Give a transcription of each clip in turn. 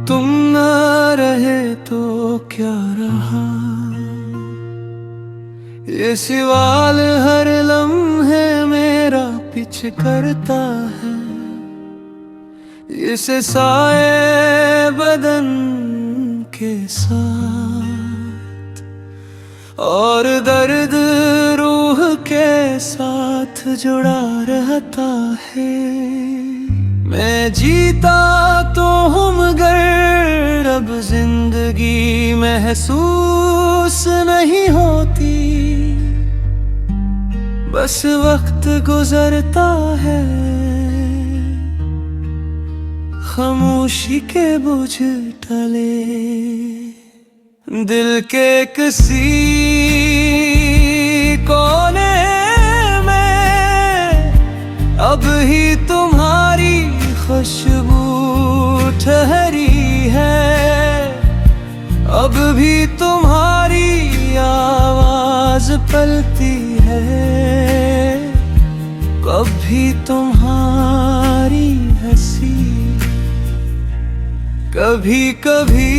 तुम न रहे तो क्या रहा, ये सवाल हर लम्हे मेरा पीछे करता है। इसे साए बदन के साथ और दर्द रूह के साथ जुड़ा रहता है। मैं जीता तो हूँ मगर अब जिंदगी महसूस नहीं होती। बस वक्त गुजरता है खामोशी के बुझ टले। दिल के किसी कोने में अब ही तुम्हारी खुशबू ठहरी है। अब भी तुम्हारी आवाज पलती है, कभी तुम्हारी हंसी कभी कभी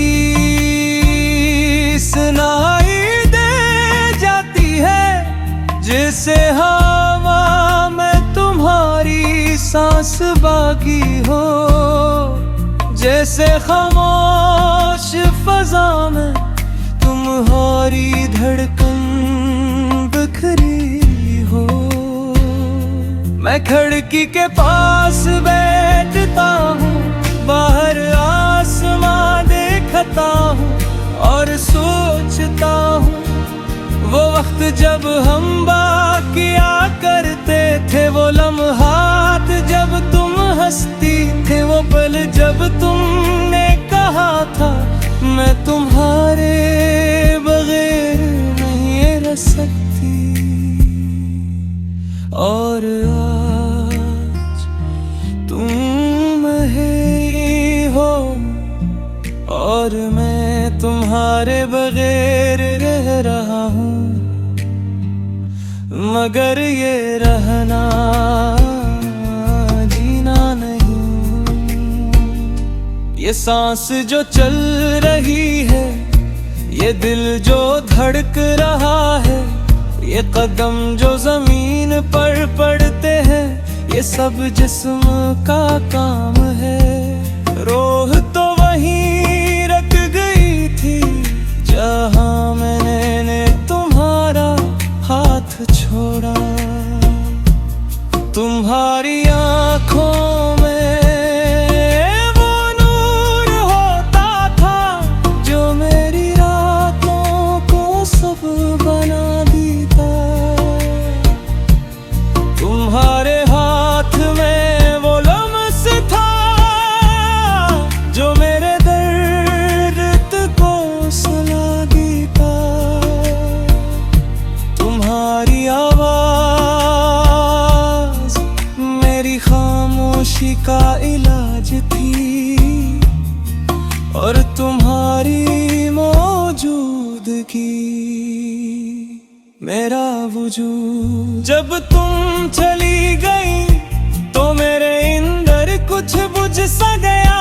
सुनाई दे जाती है। जैसे हवा में तुम्हारी सांस बाकी हो, जैसे खामोश फजा में तुम्हारी धड़कन बिखरी हो। मैं खिड़की के पास बैठता हूँ, बाहर आसमां देखता हूँ और सोचता हूँ वो वक्त जब हम बाकिया करते थे, वो लम्हात जब तुम हंसती थे, वो पल जब तुमने कहा था मैं तुम्हारे बगैर नहीं रह सकती। और आज तुम ही हो और मैं तुम्हारे बगैर रह रहा हूँ। मगर ये रहना जीना नहीं। ये सांस जो चल रही है, ये दिल जो धड़क रहा है, ये कदम जो जमीन पर पड़ते हैं, ये सब जिस्म का काम है। रोह तो वहीं रख गई थी जहां मैंने तुम्हारा हाथ छोड़ा। तुम्हारी आँखों में वो नूर होता था जो मेरी रातों को सब बना देता। तुम्हारे हाथ में वो लम्स था जो मेरे दर्द को सुला देता। तुम्हारी आवाज मेरी खामोशी का इलाज थी और तुम्हारी मौजूदगी मेरा वजूद। जब तुम चली गई तो मेरे अंदर कुछ बुझ सा गया,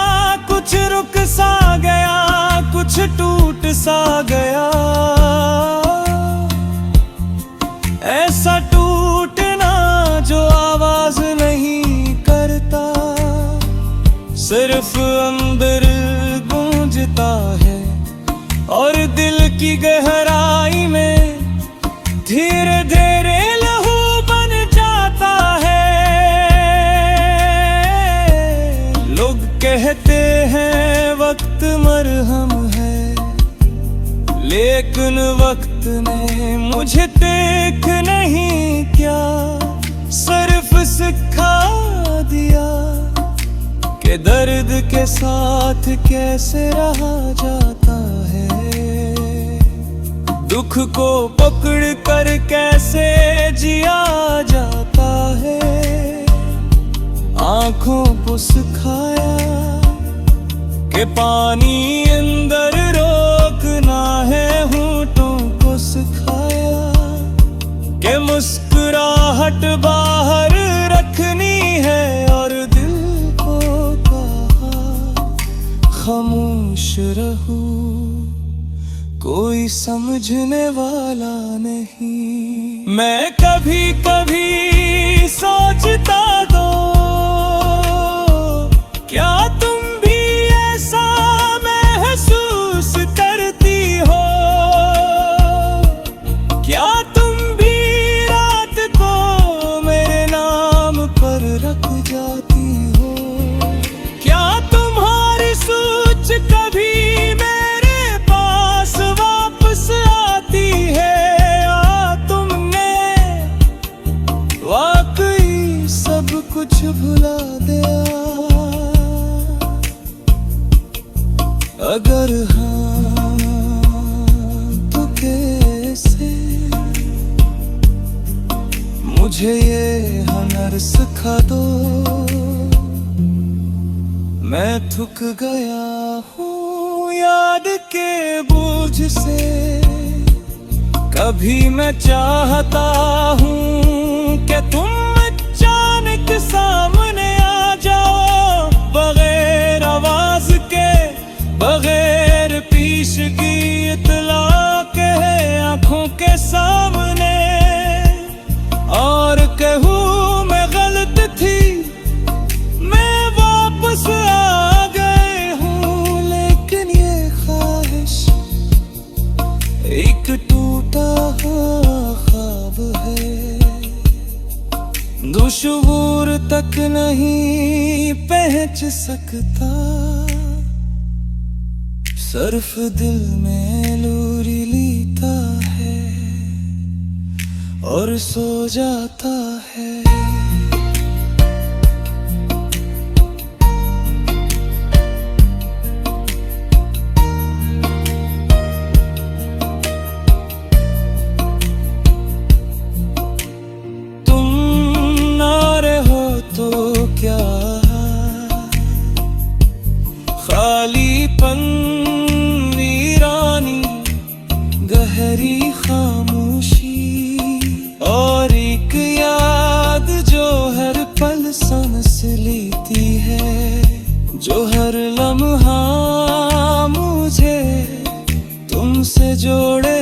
कुछ रुक सा गया, कुछ टूट सा गया। ऐसा टूटना जो आवाज नहीं करता, सिर्फ अंदर गूंजता है और दिल की गहराई में धीरे धीरे लहू बन जाता है। लोग कहते हैं वक्त मरहम है, लेकिन वक्त ने मुझे देख नहीं क्या सिर्फ सिखा दिया कि दर्द के साथ कैसे रहा जाता है। दुख को पकड़ कर कैसे जिया जाता है। आँखों को सिखाया कि पानी अंदर रोकना है, होठों को सिखाया कि मुस्कुराहट बाहर रखनी है और दिल को कहा खामोश रहूं, कोई समझने वाला नहीं। मैं कभी कभी सोचता दो, क्या तुम भी ऐसा महसूस करती हो? क्या तुम भी रात को मेरे नाम पर रख जाती हो? क्या तुम्हारी सोच कभी मेरे पास वापस आती है? या तुमने वाकई सब कुछ भुला दिया? अगर हाँ तो कैसे? मुझे ये हुनर सिखा दो, मैं थक गया हूँ याद के बोझ से। कभी मैं चाहता हूँ कि तुम अचानक सामने आ जाओ, बगैर आवाज के, बगैर पेशगी इत्तला के, आंखों के सामने, और कहूँ मैं गलत थी, मैं वापस आ गए हूँ। लेकिन ये ख्वाहिश एक टूटा हुआ ख्वाब है, दुशूर तक नहीं पहुंच सकता। सिर्फ दिल में लोरी लेता है और सो जाता है। तुम ना रहो तो क्या, खालीपन, वीरानी, गहरी खामोशी, और एक याद जो हर पल सांस लेती है, जो हर लम्हा मुझे तुमसे जोड़े